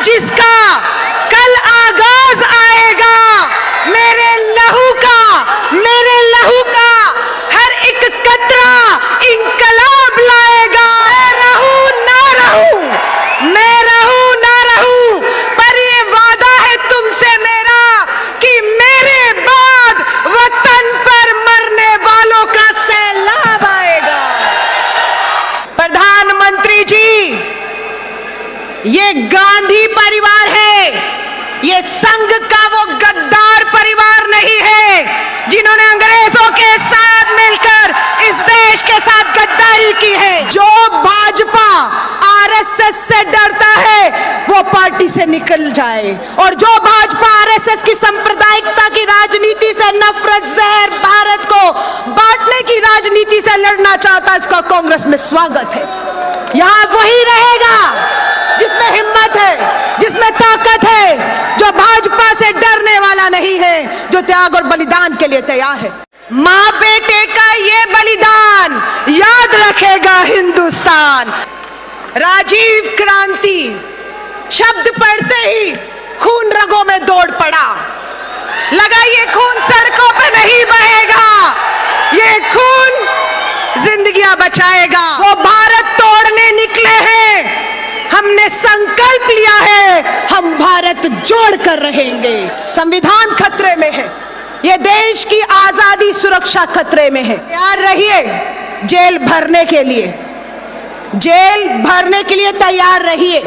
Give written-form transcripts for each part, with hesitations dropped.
जिसका कल आगाज आएगा, मेरे लहू का हर एक कतरा इंकलाब लाएगा। मैं रहूं ना रहूं, पर ये वादा है तुमसे मेरा कि मेरे बाद वतन पर मरने वालों का सैलाब आएगा। प्रधानमंत्री जी, ये गांधी परिवार है, ये संघ का वो गद्दार परिवार नहीं है जिन्होंने अंग्रेजों के साथ मिलकर इस देश के साथ गद्दारी की है। जो भाजपा आरएसएस से डरता है वो पार्टी से निकल जाए, और जो भाजपा आरएसएस की सांप्रदायिकता की राजनीति से नफरत जहर भारत को बांटने की राजनीति से लड़ना चाहता है, इसका कांग्रेस में स्वागत है। यहां वही रहेगा जिसमें हिम्मत है, जिसमें ताकत है, जो भाजपा से डरने वाला नहीं है, जो त्याग और बलिदान के लिए तैयार है। मां बेटे का ये बलिदान याद रखेगा हिंदुस्तान। राजीव क्रांति शब्द पढ़ते ही खून रगों में दौड़ पड़ा। लगा ये खून सड़कों पे नहीं बहेगा, ये खून जिंदगियां बचाएगा। वो भारत तोड़ने निकले हैं, हमने संकल्प लिया है हम भारत जोड़ कर रहेंगे। संविधान खतरे में है, ये देश की आजादी सुरक्षा खतरे में है। तैयार रहिए जेल भरने के लिए, जेल भरने के लिए तैयार रहिए।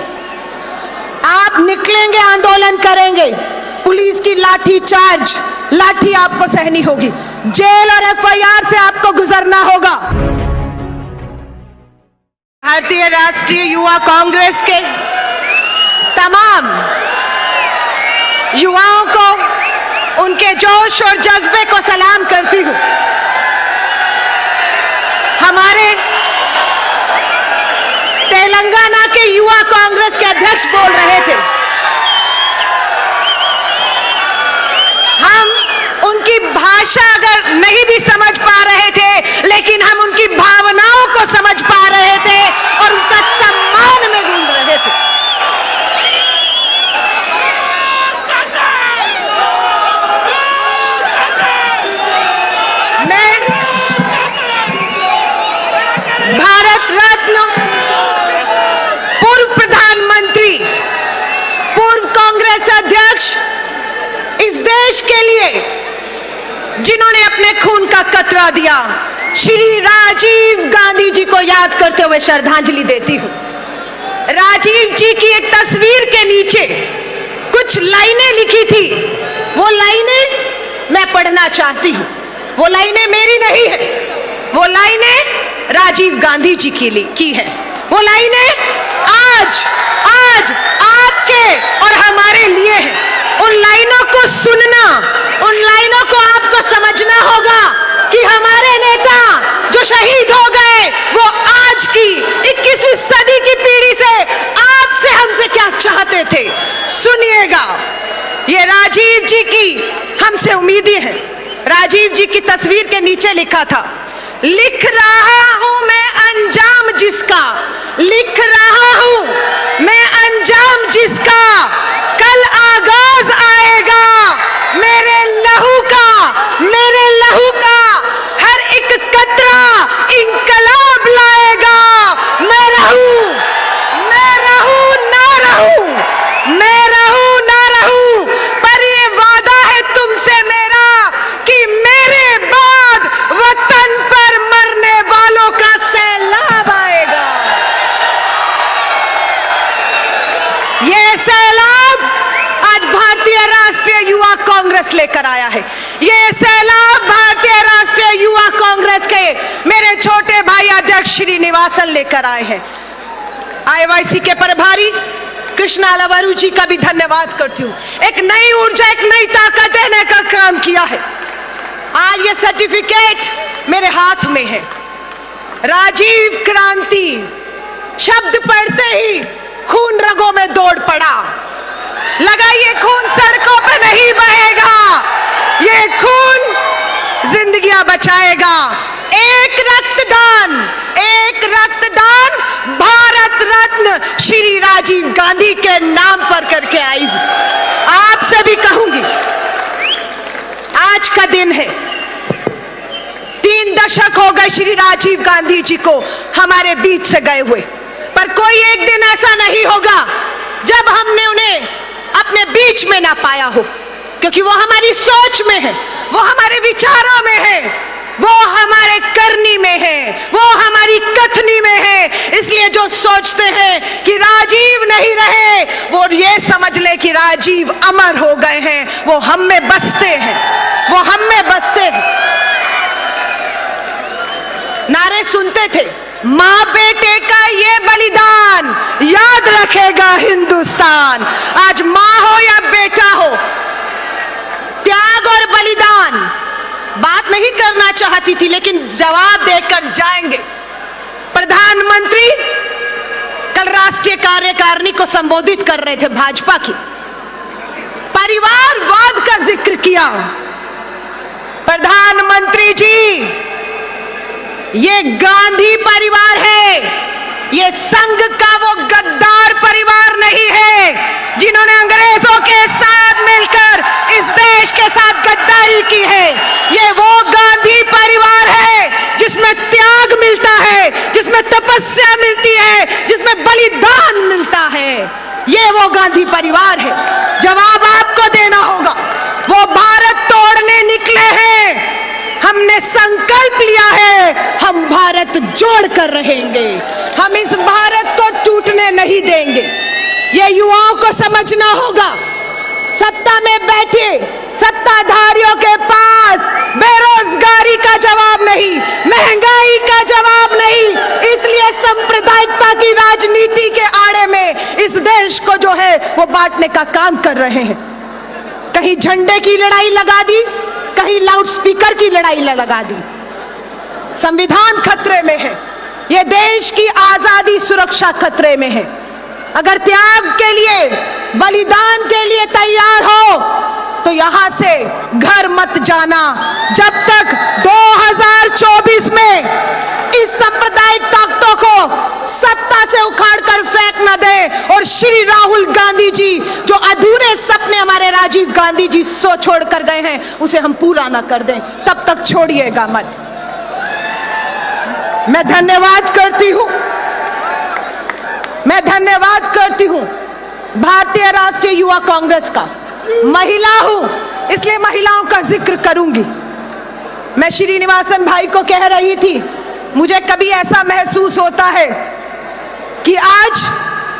आप निकलेंगे, आंदोलन करेंगे, पुलिस की लाठी आपको सहनी होगी, जेल और एफआईआर से आपको गुजरना होगा। भारतीय राष्ट्रीय युवा कांग्रेस के तमाम युवाओं को उनके जोश और जज्बे को सलाम करती हूं। हमारे तेलंगाना के युवा कांग्रेस के अध्यक्ष बोल रहे थे, हम उनकी भाषा अगर नहीं भी समझ पा रहे थे, लेकिन हम उनकी भावनाओं को समझ पा रहे थे और उनका सम्मान में ढूंढ रहे थे। मैं भारत रत्न पूर्व प्रधानमंत्री, पूर्व कांग्रेस अध्यक्ष, इस देश के लिए जिन्होंने अपने खून का कतरा दिया, श्री राजीव गांधी जी को याद करते हुए श्रद्धांजलि देती हूं। राजीव जी की एक तस्वीर के नीचे कुछ लाइनें लिखी थी, वो लाइनें मैं पढ़ना चाहती हूं। वो लाइनें मेरी नहीं है, वो लाइनें राजीव गांधी जी की है। वो लाइनें आज आपके और हमारे लिए हैं। उन लाइनों को सुनना, उन लाइनों को आपको समझना होगा कि हमारे नेता जो शहीद हो गए वो आज की 21वीं सदी की पीढ़ी से आपसे हमसे क्या चाहते थे। सुनिएगा, ये राजीव जी की हमसे उम्मीदें हैं। राजीव जी की तस्वीर के नीचे लिखा था, लिख रहा हूं मैं अंजाम जिसका, लिख रहा हूं मैं अंजाम जिसका, कल आगाज आएगा, मेरे लहू का हर एक कतरा इंकलाब लाएगा। मैं रहूं ना रहूं, पर ये वादा है तुमसे मेरा कि मेरे बाद वतन पर मरने वालों का सैलाब आएगा। ये सैलाब आज भारतीय राष्ट्रीय युवा कांग्रेस लेकर आया है। ये सैलाब भारतीय राष्ट्रीय युवा कांग्रेस के मेरे छोटे भाई अध्यक्ष श्रीनिवासन लेकर आए हैं। आईवाईसी के प्रभारी कृष्णा अलवारू जी का भी धन्यवाद करती हूँ। एक नई ऊर्जा, एक नई ताकत देने का काम किया है। आज ये सर्टिफिकेट मेरे हाथ में है। राजीव क्रांति शब्द पढ़ते ही खून रगों में दौड़ पड़ा। लगा ये खून सड़कों पे नहीं बहेगा, ये खून जिंदगियां बचाएगा। एक रक्तदान भारत रत्न श्री राजीव गांधी के नाम पर करके आई हूं। आपसे भी कहूंगी, आज का दिन है, 3 दशक हो गए श्री राजीव गांधी जी को हमारे बीच से गए हुए, पर कोई एक दिन ऐसा नहीं होगा जब हमने उन्हें अपने बीच में ना पाया हो, क्योंकि वो हमारी सोच में है, वो हमारे विचारों में है, वो हमारे करनी में है, वो हमारी कथनी में है। इसलिए जो सोचते हैं कि राजीव नहीं रहे, वो ये समझ ले कि राजीव अमर हो गए हैं, वो हम में बसते हैं, वो हम में बसते हैं। नारे सुनते थे, मां बेटे का ये बलिदान याद रखेगा हिंदुस्तान। आज मां हो या बेटा हो, त्याग और बलिदान बात नहीं करना चाहती थी, लेकिन जवाब देकर जाएंगे। प्रधानमंत्री कल राष्ट्रीय कार्यकारिणी को संबोधित कर रहे थे, भाजपा की, परिवारवाद का जिक्र किया। प्रधानमंत्री जी, ये गांधी परिवार है, ये संघ का वो गद्दार परिवार नहीं है जिन्होंने अंग्रेजों के साथ मिलकर इस देश के साथ गद्दारी की है। ये वो गांधी परिवार है जिसमें त्याग मिलता है, जिसमें तपस्या मिलती है, जिसमें बलिदान मिलता है। ये वो गांधी परिवार है। जवाब आपको देना होगा। वो भारत तोड़ने निकले हैं, हमने संकल्प लिया है हम भारत जोड़ कर रहेंगे, हम इस भारत को टूटने नहीं देंगे। ये युवाओं को समझना होगा, सत्ता में बैठे सत्ताधारियों के पास बेरोजगारी का जवाब नहीं, महंगाई का जवाब नहीं, इसलिए सांप्रदायिकता की राजनीति के आड़े में इस देश को जो है वो बांटने का काम कर रहे हैं। कहीं झंडे की लड़ाई लगा दी, कहीं लाउडस्पीकर की लड़ाई लगा दी। संविधान खतरे में है, यह देश की आजादी सुरक्षा खतरे में है। अगर त्याग के लिए, बलिदान के लिए तैयार हो तो यहां से घर मत जाना जब तक 2024 में इस सांप्रदायिक ताकतों को सत्ता से उखाड़कर फेंक न दे और श्री राहुल गांधी जी जो अधूरे सपने हमारे राजीव गांधी जी छोड़ कर गए हैं उसे हम पूरा ना कर दें, तब तक छोड़िएगा मत। मैं धन्यवाद करती हूं भारतीय राष्ट्रीय युवा कांग्रेस का। महिला हूं इसलिए महिलाओं का जिक्र करूंगी। मैं श्रीनिवासन भाई को कह रही थी, मुझे कभी ऐसा महसूस होता है कि आज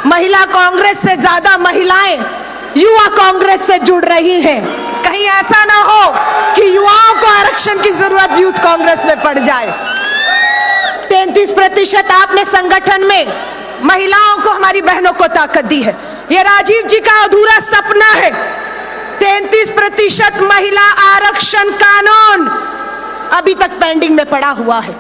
महिला कांग्रेस से ज्यादा महिलाएं युवा कांग्रेस से जुड़ रही हैं। कहीं ऐसा ना हो कि युवाओं को आरक्षण की जरूरत यूथ कांग्रेस में पड़ जाए। 33% आपने संगठन में महिलाओं को, हमारी बहनों को ताकत दी है। यह राजीव जी का अधूरा सपना है। 33% महिला आरक्षण कानून अभी तक पेंडिंग में पड़ा हुआ है।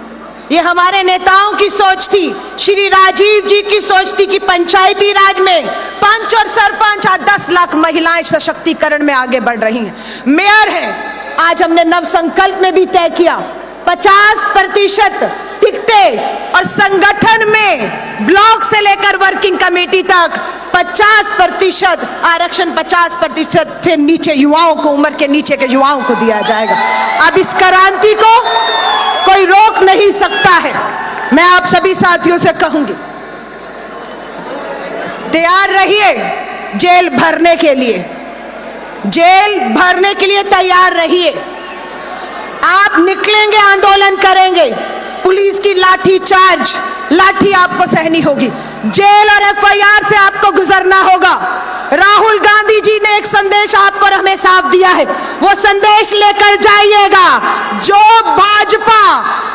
ये हमारे नेताओं की सोच थी, श्री राजीव जी की सोच थी कि पंचायती राज में पंच और सरपंच 10 लाख महिलाएं सशक्तिकरण में आगे बढ़ रही हैं, मेयर हैं। आज हमने नव संकल्प में भी तय किया 50% टिकटें और संगठन में ब्लॉक से लेकर वर्किंग कमेटी तक 50% आरक्षण 50% से नीचे युवाओं को, उम्र के नीचे के युवाओं को दिया जाएगा। अब इस क्रांति को कोई रोक नहीं सकता है। मैं आप सभी साथियों से कहूंगी, तैयार रहिए जेल भरने के लिए, जेल भरने के लिए तैयार रहिए। आप निकलेंगे, आंदोलन करेंगे, पुलिस की लाठी आपको सहनी होगी, जेल और एफआईआर से आपको गुजरना होगा। राहुल गांधी जी ने एक संदेश आपको हमें साफ दिया है, वो संदेश लेकर जाइएगा। जो भाजपा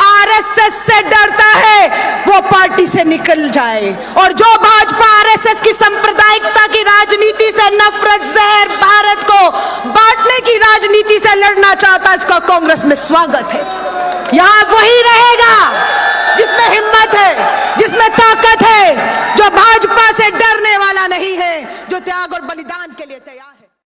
आरएसएस से डरता है वो पार्टी से निकल जाए, और जो भाजपा आरएसएस की सांप्रदायिकता की राजनीति से, नफरत, जहर, भारत को बांटने की राजनीति से लड़ना चाहता है, इसका कांग्रेस में स्वागत है। यहाँ वही रहेगा जिसमें हिम्मत है, जिसमें ताकत है, जो भाजपा से डरने वाला नहीं है, जो त्याग और बलिदान के लिए तैयार है।